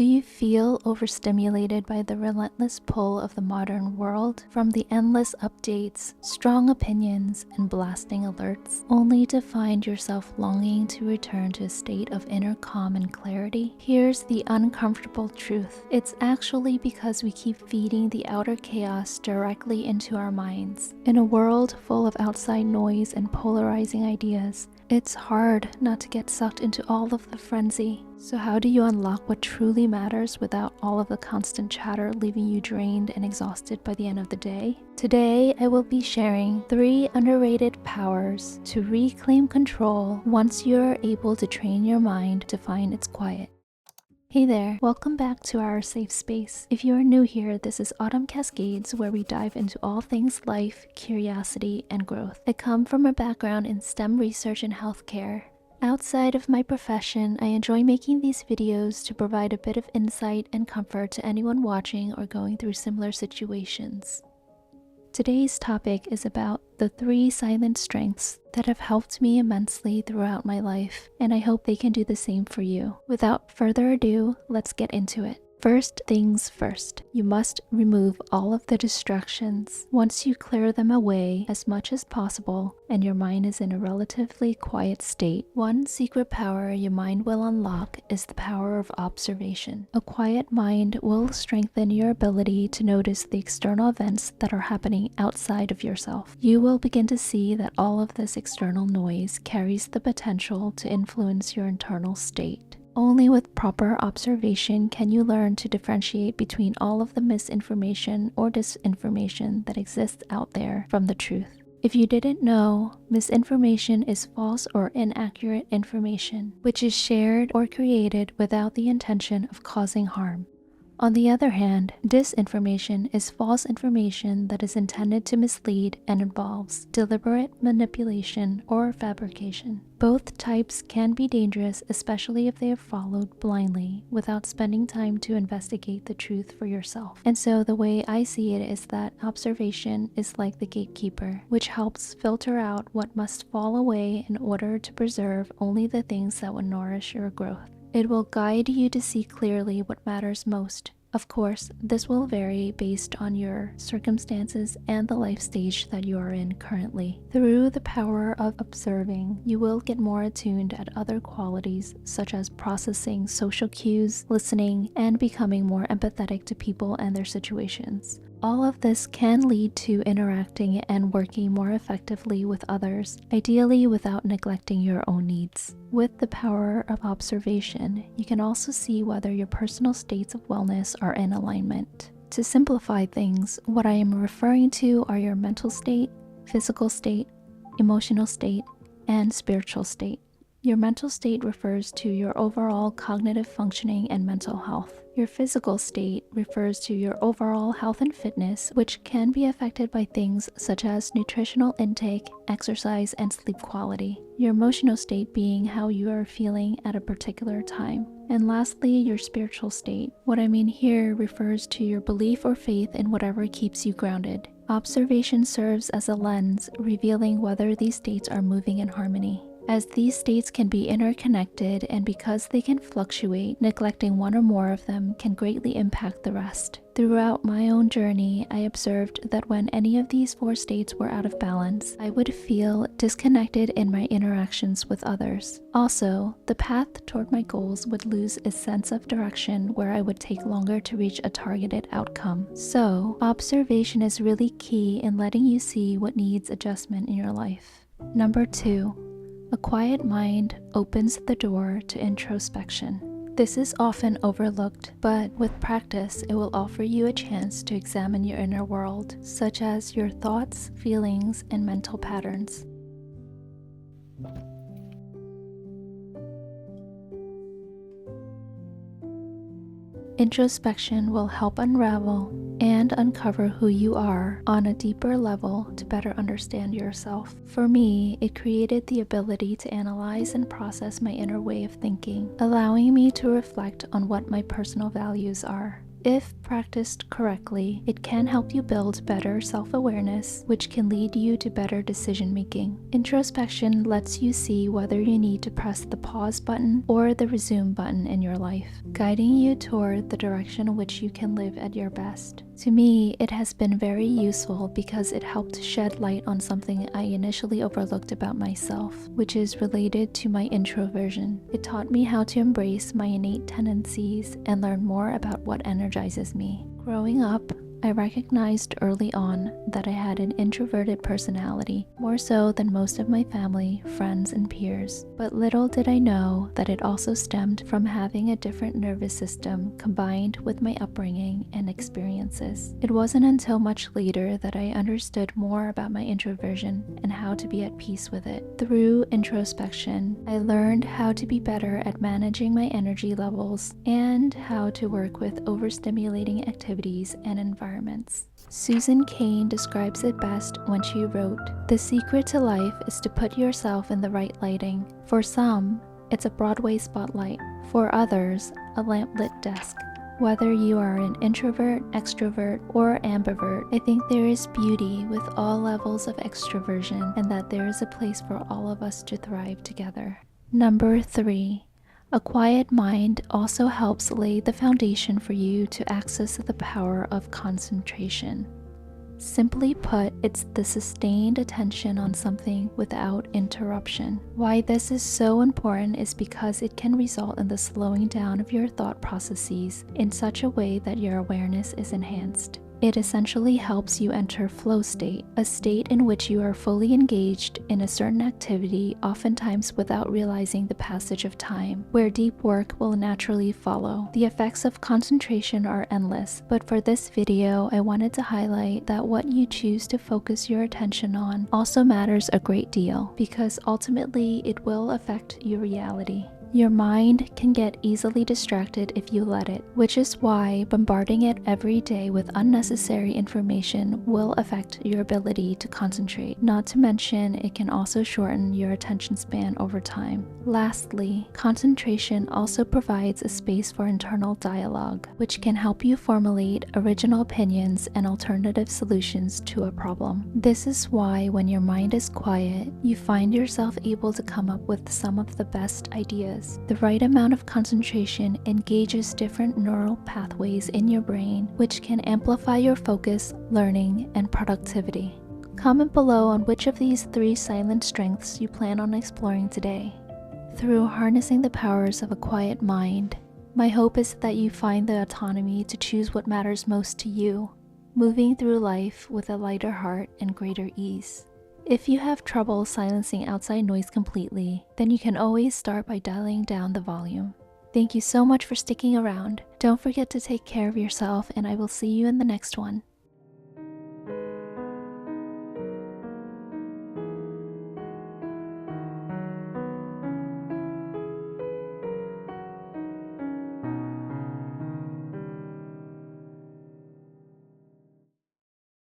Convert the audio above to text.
Do you feel overstimulated by the relentless pull of the modern world? From the endless updates, strong opinions, and blasting alerts, only to find yourself longing to return to a state of inner calm and clarity? Here's the uncomfortable truth. It's actually because we keep feeding the outer chaos directly into our minds. In a world full of outside noise and polarizing ideas, it's hard not to get sucked into all of the frenzy. So how do you unlock what truly matters without all of the constant chatter leaving you drained and exhausted by the end of the day? Today, I will be sharing 3 underrated powers to reclaim control once you're able to train your mind to find its quiet. Hey there, welcome back to our safe space. If you are new here, this is Autumn Cascades, where we dive into all things life, curiosity, and growth. I come from a background in STEM research and healthcare. Outside of my profession, I enjoy making these videos to provide a bit of insight and comfort to anyone watching or going through similar situations. Today's topic is about the 3 silent strengths that have helped me immensely throughout my life, and I hope they can do the same for you. Without further ado, let's get into it. First things first, you must remove all of the distractions. Once you clear them away as much as possible and your mind is in a relatively quiet state, one secret power your mind will unlock is the power of observation. A quiet mind will strengthen your ability to notice the external events that are happening outside of yourself. You will begin to see that all of this external noise carries the potential to influence your internal state. Only with proper observation can you learn to differentiate between all of the misinformation or disinformation that exists out there from the truth. If you didn't know, misinformation is false or inaccurate information, which is shared or created without the intention of causing harm. On the other hand, disinformation is false information that is intended to mislead and involves deliberate manipulation or fabrication. Both types can be dangerous, especially if they are followed blindly without spending time to investigate the truth for yourself. And so the way I see it is that observation is like the gatekeeper, which helps filter out what must fall away in order to preserve only the things that will nourish your growth. It will guide you to see clearly what matters most. Of course, this will vary based on your circumstances and the life stage that you are in currently. Through the power of observing, you will get more attuned at other qualities such as processing social cues, listening, and becoming more empathetic to people and their situations. All of this can lead to interacting and working more effectively with others, ideally without neglecting your own needs. With the power of observation, you can also see whether your personal states of wellness are in alignment. To simplify things, what I am referring to are your mental state, physical state, emotional state, and spiritual state. Your mental state refers to your overall cognitive functioning and mental health. Your physical state refers to your overall health and fitness, which can be affected by things such as nutritional intake, exercise, and sleep quality. Your emotional state being how you are feeling at a particular time. And lastly, your spiritual state. What I mean here refers to your belief or faith in whatever keeps you grounded. Observation serves as a lens, revealing whether these states are moving in harmony. As these states can be interconnected and because they can fluctuate, neglecting one or more of them can greatly impact the rest. Throughout my own journey, I observed that when any of these 4 states were out of balance, I would feel disconnected in my interactions with others. Also, the path toward my goals would lose a sense of direction where I would take longer to reach a targeted outcome. So, observation is really key in letting you see what needs adjustment in your life. Number 2. A quiet mind opens the door to introspection. This is often overlooked, but with practice, it will offer you a chance to examine your inner world, such as your thoughts, feelings, and mental patterns. Introspection will help unravel and uncover who you are on a deeper level to better understand yourself. For me, it created the ability to analyze and process my inner way of thinking, allowing me to reflect on what my personal values are. If practiced correctly, it can help you build better self-awareness, which can lead you to better decision-making. Introspection lets you see whether you need to press the pause button or the resume button in your life, guiding you toward the direction in which you can live at your best. To me, it has been very useful because it helped shed light on something I initially overlooked about myself, which is related to my introversion. It taught me how to embrace my innate tendencies and learn more about what energizes me. Growing up, I recognized early on that I had an introverted personality, more so than most of my family, friends, and peers. But little did I know that it also stemmed from having a different nervous system combined with my upbringing and experiences. It wasn't until much later that I understood more about my introversion and how to be at peace with it. Through introspection, I learned how to be better at managing my energy levels and how to work with overstimulating activities and environments. Susan Cain describes it best when she wrote, "The secret to life is to put yourself in the right lighting. For some, it's a Broadway spotlight. For others, a lamplit desk." Whether you are an introvert, extrovert, or ambivert, I think there is beauty with all levels of extroversion and that there is a place for all of us to thrive together. Number 3. A quiet mind also helps lay the foundation for you to access the power of concentration. Simply put, it's the sustained attention on something without interruption. Why this is so important is because it can result in the slowing down of your thought processes in such a way that your awareness is enhanced. It essentially helps you enter flow state, a state in which you are fully engaged in a certain activity, oftentimes without realizing the passage of time, where deep work will naturally follow. The effects of concentration are endless, but for this video, I wanted to highlight that what you choose to focus your attention on also matters a great deal, because ultimately it will affect your reality. Your mind can get easily distracted if you let it, which is why bombarding it every day with unnecessary information will affect your ability to concentrate. Not to mention, it can also shorten your attention span over time. Lastly, concentration also provides a space for internal dialogue, which can help you formulate original opinions and alternative solutions to a problem. This is why when your mind is quiet, you find yourself able to come up with some of the best ideas. The right amount of concentration engages different neural pathways in your brain, which can amplify your focus, learning, and productivity. Comment below on which of these 3 silent strengths you plan on exploring today. Through harnessing the powers of a quiet mind, my hope is that you find the autonomy to choose what matters most to you, moving through life with a lighter heart and greater ease. If you have trouble silencing outside noise completely, then you can always start by dialing down the volume. Thank you so much for sticking around. Don't forget to take care of yourself, and I will see you in the next one.